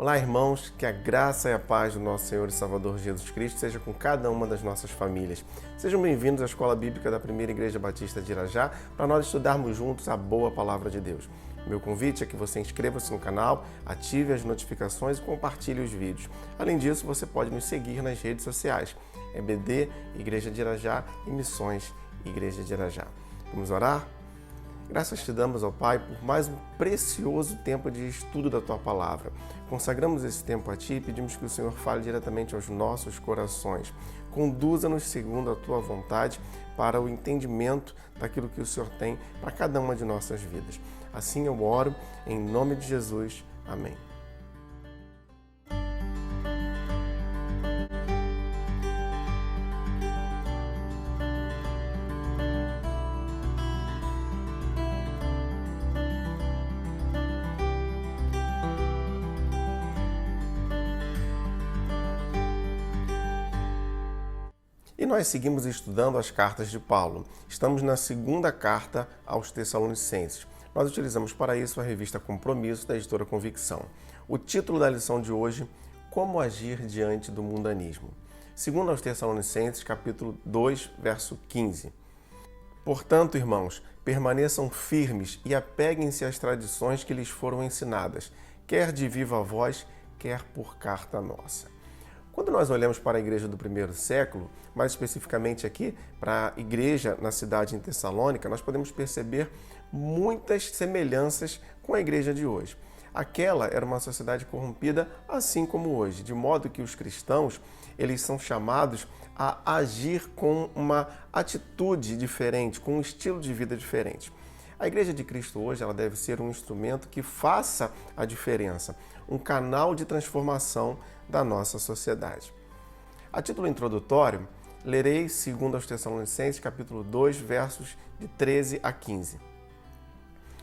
Olá, irmãos, que a graça e a paz do nosso Senhor e Salvador Jesus Cristo seja com cada uma das nossas famílias. Sejam bem-vindos à Escola Bíblica da Primeira Igreja Batista de Irajá, para nós estudarmos juntos a boa palavra de Deus. Meu convite é que você inscreva-se no canal, ative as notificações e compartilhe os vídeos. Além disso, você pode nos seguir nas redes sociais, EBD, Igreja de Irajá e Missões, Igreja de Irajá. Vamos orar? Graças te damos, ó Pai, por mais um precioso tempo de estudo da Tua Palavra. Consagramos esse tempo a Ti e pedimos que o Senhor fale diretamente aos nossos corações. Conduza-nos segundo a Tua vontade para o entendimento daquilo que o Senhor tem para cada uma de nossas vidas. Assim eu oro, em nome de Jesus. Amém. E nós seguimos estudando as cartas de Paulo. Estamos na segunda carta aos Tessalonicenses. Nós utilizamos para isso a revista Compromisso, da editora Convicção. O título da lição de hoje, Como agir diante do mundanismo. Segundo aos Tessalonicenses, capítulo 2, verso 15. Portanto, irmãos, permaneçam firmes e apeguem-se às tradições que lhes foram ensinadas, quer de viva voz, quer por carta nossa. Quando nós olhamos para a igreja do primeiro século, mais especificamente aqui para a igreja na cidade de Tessalônica, nós podemos perceber muitas semelhanças com a igreja de hoje. Aquela era uma sociedade corrompida, assim como hoje, de modo que os cristãos eles são chamados a agir com uma atitude diferente, com um estilo de vida diferente. A Igreja de Cristo hoje ela deve ser um instrumento que faça a diferença, um canal de transformação da nossa sociedade. A título introdutório, lerei 2 aos Tessalonicenses, capítulo 2, versos de 13 a 15.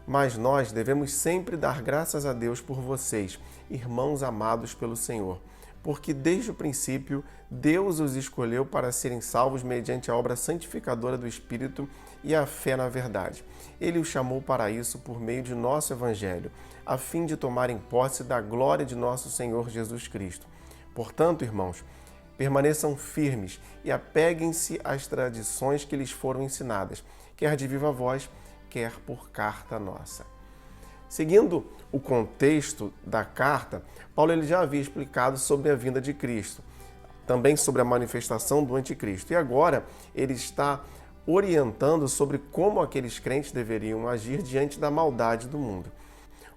Mas nós devemos sempre dar graças a Deus por vocês, irmãos amados pelo Senhor, porque desde o princípio Deus os escolheu para serem salvos mediante a obra santificadora do Espírito e a fé na verdade. Ele os chamou para isso por meio de nosso Evangelho, a fim de tomarem posse da glória de nosso Senhor Jesus Cristo. Portanto, irmãos, permaneçam firmes e apeguem-se às tradições que lhes foram ensinadas, quer de viva voz, quer por carta nossa. Seguindo o contexto da carta, Paulo ele já havia explicado sobre a vinda de Cristo, também sobre a manifestação do anticristo. E agora ele está orientando sobre como aqueles crentes deveriam agir diante da maldade do mundo.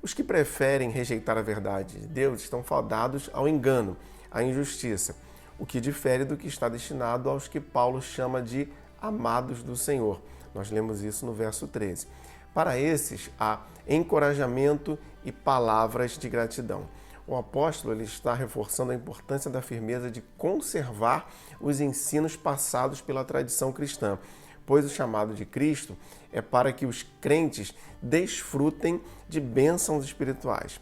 Os que preferem rejeitar a verdade de Deus estão fadados ao engano, à injustiça, o que difere do que está destinado aos que Paulo chama de amados do Senhor. Nós lemos isso no verso 13. Para esses, há encorajamento e palavras de gratidão. O apóstolo ele está reforçando a importância da firmeza de conservar os ensinos passados pela tradição cristã, pois o chamado de Cristo é para que os crentes desfrutem de bênçãos espirituais.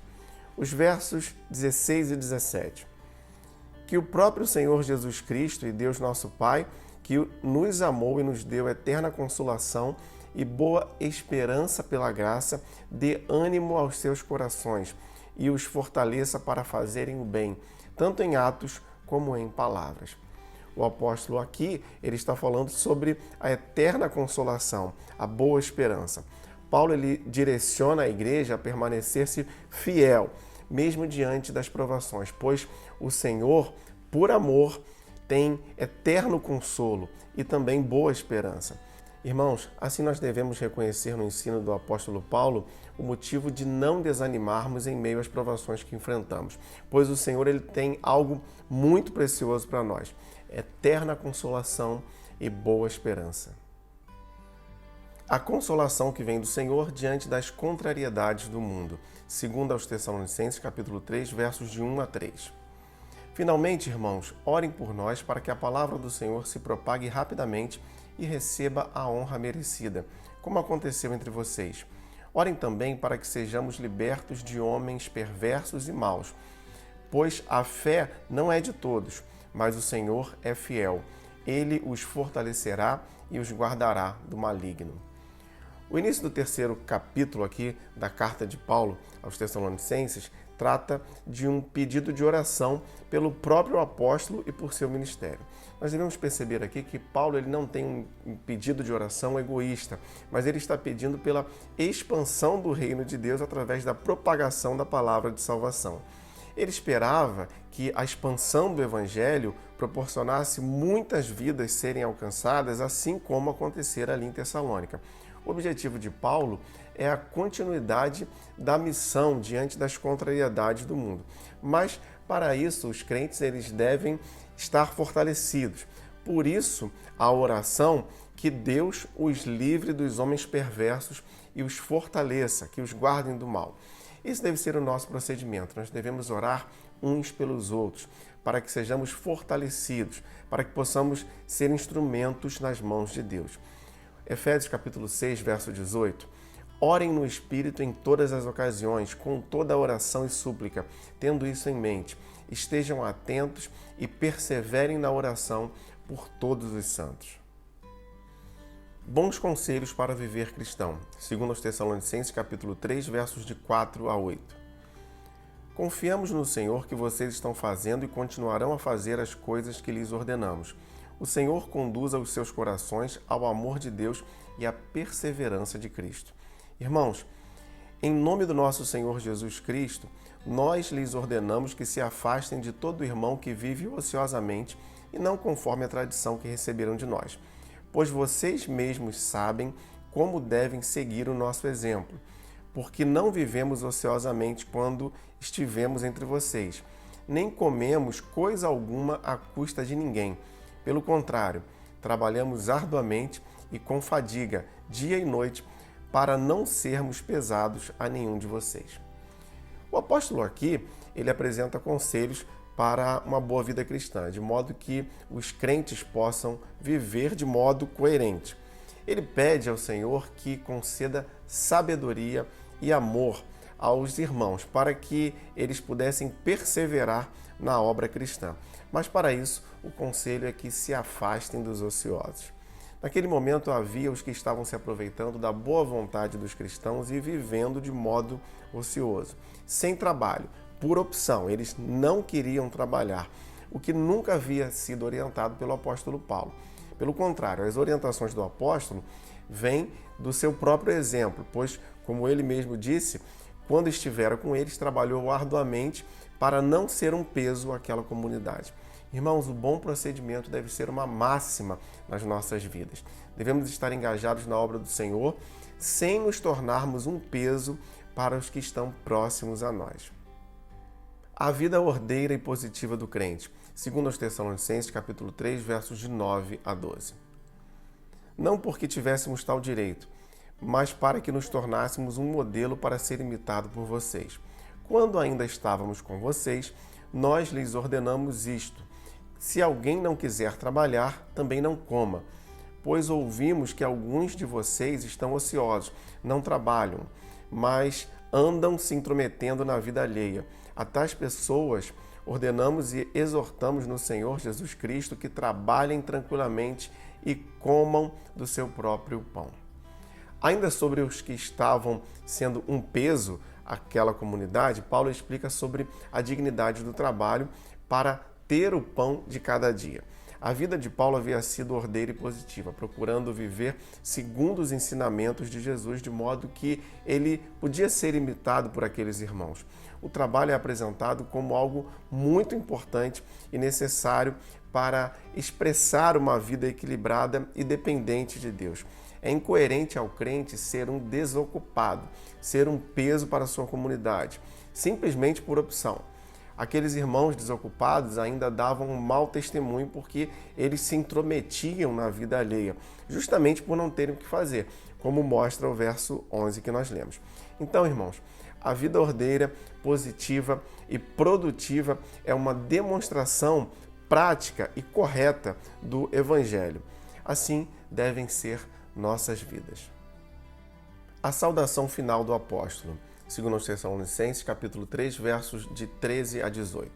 Os versos 16 e 17. Que o próprio Senhor Jesus Cristo e Deus nosso Pai, que nos amou e nos deu eterna consolação e boa esperança pela graça, dê ânimo aos seus corações e os fortaleça para fazerem o bem, tanto em atos como em palavras. O apóstolo aqui, ele está falando sobre a eterna consolação, a boa esperança. Paulo ele direciona a igreja a permanecer-se fiel, mesmo diante das provações, pois o Senhor, por amor, tem eterno consolo e também boa esperança. Irmãos, assim nós devemos reconhecer no ensino do apóstolo Paulo o motivo de não desanimarmos em meio às provações que enfrentamos, pois o Senhor ele tem algo muito precioso para nós, eterna consolação e boa esperança. A consolação que vem do Senhor diante das contrariedades do mundo, segundo aos Tessalonicenses, capítulo 3, versos de 1 a 3. Finalmente, irmãos, orem por nós para que a palavra do Senhor se propague rapidamente e receba a honra merecida, como aconteceu entre vocês. Orem também para que sejamos libertos de homens perversos e maus, pois a fé não é de todos, mas o Senhor é fiel. Ele os fortalecerá e os guardará do maligno. O início do terceiro capítulo aqui da carta de Paulo aos Tessalonicenses trata de um pedido de oração pelo próprio apóstolo e por seu ministério. Nós devemos perceber aqui que Paulo ele não tem um pedido de oração egoísta, mas ele está pedindo pela expansão do reino de Deus através da propagação da palavra de salvação. Ele esperava que a expansão do evangelho proporcionasse muitas vidas serem alcançadas, assim como acontecera ali em Tessalônica. O objetivo de Paulo é a continuidade da missão diante das contrariedades do mundo. Mas, para isso, os crentes eles devem estar fortalecidos. Por isso, a oração que Deus os livre dos homens perversos e os fortaleça, que os guardem do mal. Esse deve ser o nosso procedimento. Nós devemos orar uns pelos outros, para que sejamos fortalecidos, para que possamos ser instrumentos nas mãos de Deus. Efésios capítulo 6, verso 18. Orem no Espírito em todas as ocasiões, com toda oração e súplica, tendo isso em mente. Estejam atentos e perseverem na oração por todos os santos. Bons conselhos para viver cristão. Segundo aos Tessalonicenses, capítulo 3, versos de 4 a 8. Confiamos no Senhor que vocês estão fazendo e continuarão a fazer as coisas que lhes ordenamos. O Senhor conduza os seus corações ao amor de Deus e à perseverança de Cristo. Irmãos, em nome do nosso Senhor Jesus Cristo, nós lhes ordenamos que se afastem de todo irmão que vive ociosamente e não conforme a tradição que receberam de nós, pois vocês mesmos sabem como devem seguir o nosso exemplo, porque não vivemos ociosamente quando estivemos entre vocês, nem comemos coisa alguma à custa de ninguém. Pelo contrário, trabalhamos arduamente e com fadiga, dia e noite, para não sermos pesados a nenhum de vocês. O apóstolo aqui, ele apresenta conselhos para uma boa vida cristã, de modo que os crentes possam viver de modo coerente. Ele pede ao Senhor que conceda sabedoria e amor aos irmãos, para que eles pudessem perseverar na obra cristã. Mas para isso, o conselho é que se afastem dos ociosos. Naquele momento havia os que estavam se aproveitando da boa vontade dos cristãos e vivendo de modo ocioso, sem trabalho, por opção. Eles não queriam trabalhar, o que nunca havia sido orientado pelo apóstolo Paulo. Pelo contrário, as orientações do apóstolo vêm do seu próprio exemplo, pois, como ele mesmo disse, quando estivera com eles, trabalhou arduamente para não ser um peso àquela comunidade. Irmãos, o bom procedimento deve ser uma máxima nas nossas vidas. Devemos estar engajados na obra do Senhor, sem nos tornarmos um peso para os que estão próximos a nós. A vida ordeira e positiva do crente, segundo aos Tessalonicenses, capítulo 3, versos de 9 a 12. Não porque tivéssemos tal direito, mas para que nos tornássemos um modelo para ser imitado por vocês. Quando ainda estávamos com vocês, nós lhes ordenamos isto: se alguém não quiser trabalhar, também não coma, pois ouvimos que alguns de vocês estão ociosos, não trabalham, mas andam se intrometendo na vida alheia. A tais pessoas ordenamos e exortamos no Senhor Jesus Cristo que trabalhem tranquilamente e comam do seu próprio pão. Ainda sobre os que estavam sendo um peso àquela comunidade, Paulo explica sobre a dignidade do trabalho para ter o pão de cada dia. A vida de Paulo havia sido ordeira e positiva, procurando viver segundo os ensinamentos de Jesus, de modo que ele podia ser imitado por aqueles irmãos. O trabalho é apresentado como algo muito importante e necessário para expressar uma vida equilibrada e dependente de Deus. É incoerente ao crente ser um desocupado, ser um peso para a sua comunidade, simplesmente por opção. Aqueles irmãos desocupados ainda davam um mau testemunho porque eles se intrometiam na vida alheia, justamente por não terem o que fazer, como mostra o verso 11 que nós lemos. Então, irmãos, a vida ordeira, positiva e produtiva é uma demonstração prática e correta do Evangelho. Assim devem ser nossas vidas. A saudação final do apóstolo, segundo aos Tessalonicenses, capítulo 3, versos de 13 a 18.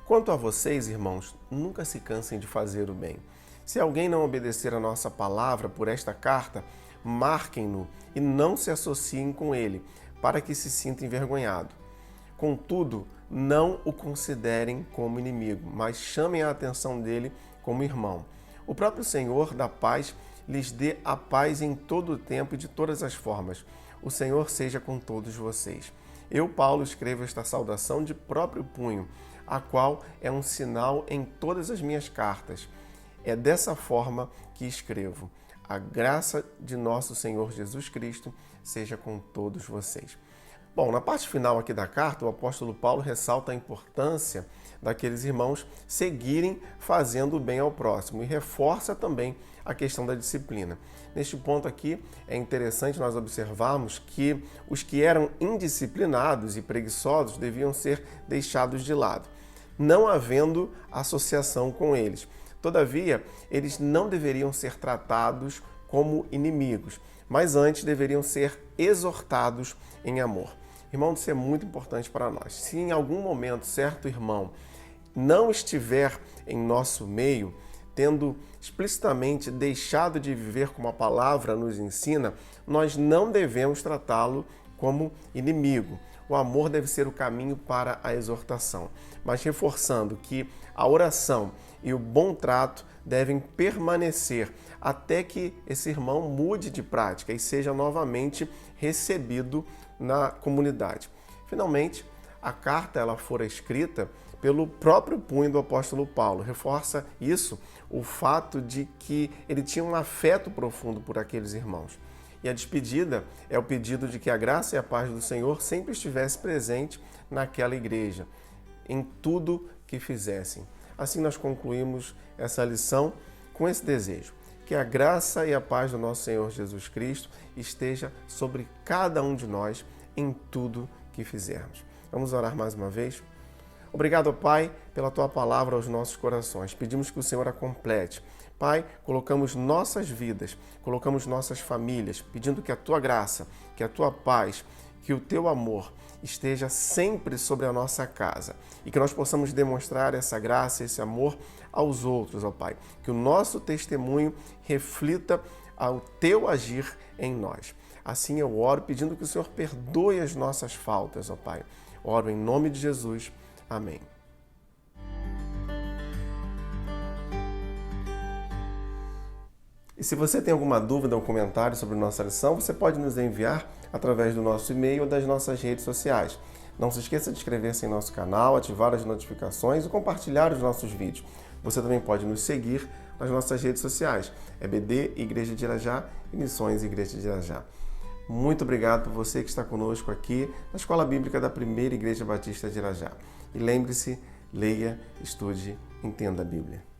Quanto a vocês, irmãos, nunca se cansem de fazer o bem. Se alguém não obedecer a nossa palavra por esta carta, marquem-no e não se associem com ele, para que se sinta envergonhado. Contudo, não o considerem como inimigo, mas chamem a atenção dele como irmão. O próprio Senhor da paz lhes dê a paz em todo o tempo e de todas as formas. O Senhor seja com todos vocês. Eu, Paulo, escrevo esta saudação de próprio punho, a qual é um sinal em todas as minhas cartas. É dessa forma que escrevo. A graça de nosso Senhor Jesus Cristo seja com todos vocês. Bom, na parte final aqui da carta, o apóstolo Paulo ressalta a importância daqueles irmãos seguirem fazendo o bem ao próximo e reforça também a questão da disciplina. Neste ponto aqui, é interessante nós observarmos que os que eram indisciplinados e preguiçosos deviam ser deixados de lado, não havendo associação com eles. Todavia, eles não deveriam ser tratados como inimigos, mas antes deveriam ser exortados em amor. Irmão, isso é muito importante para nós. Se em algum momento certo irmão não estiver em nosso meio, tendo explicitamente deixado de viver como a palavra nos ensina, nós não devemos tratá-lo como inimigo. O amor deve ser o caminho para a exortação, mas reforçando que a oração e o bom trato devem permanecer até que esse irmão mude de prática e seja novamente recebido na comunidade. Finalmente, a carta ela fora escrita pelo próprio punho do apóstolo Paulo. Reforça isso o fato de que ele tinha um afeto profundo por aqueles irmãos. E a despedida é o pedido de que a graça e a paz do Senhor sempre estivesse presente naquela igreja, em tudo que fizessem. Assim nós concluímos essa lição com esse desejo, que a graça e a paz do nosso Senhor Jesus Cristo esteja sobre cada um de nós em tudo que fizermos. Vamos orar mais uma vez? Obrigado, Pai, pela Tua palavra aos nossos corações. Pedimos que o Senhor a complete. Pai, colocamos nossas vidas, colocamos nossas famílias, pedindo que a Tua graça, que a Tua paz, que o Teu amor esteja sempre sobre a nossa casa e que nós possamos demonstrar essa graça, esse amor aos outros, ó Pai. Que o nosso testemunho reflita ao Teu agir em nós. Assim eu oro pedindo que o Senhor perdoe as nossas faltas, ó Pai. Oro em nome de Jesus. Amém. E se você tem alguma dúvida ou comentário sobre nossa lição, você pode nos enviar através do nosso e-mail ou das nossas redes sociais. Não se esqueça de inscrever-se em nosso canal, ativar as notificações e compartilhar os nossos vídeos. Você também pode nos seguir nas nossas redes sociais, EBD Igreja de Irajá e Missões Igreja de Irajá. Muito obrigado por você que está conosco aqui na Escola Bíblica da Primeira Igreja Batista de Irajá. E lembre-se, leia, estude, entenda a Bíblia.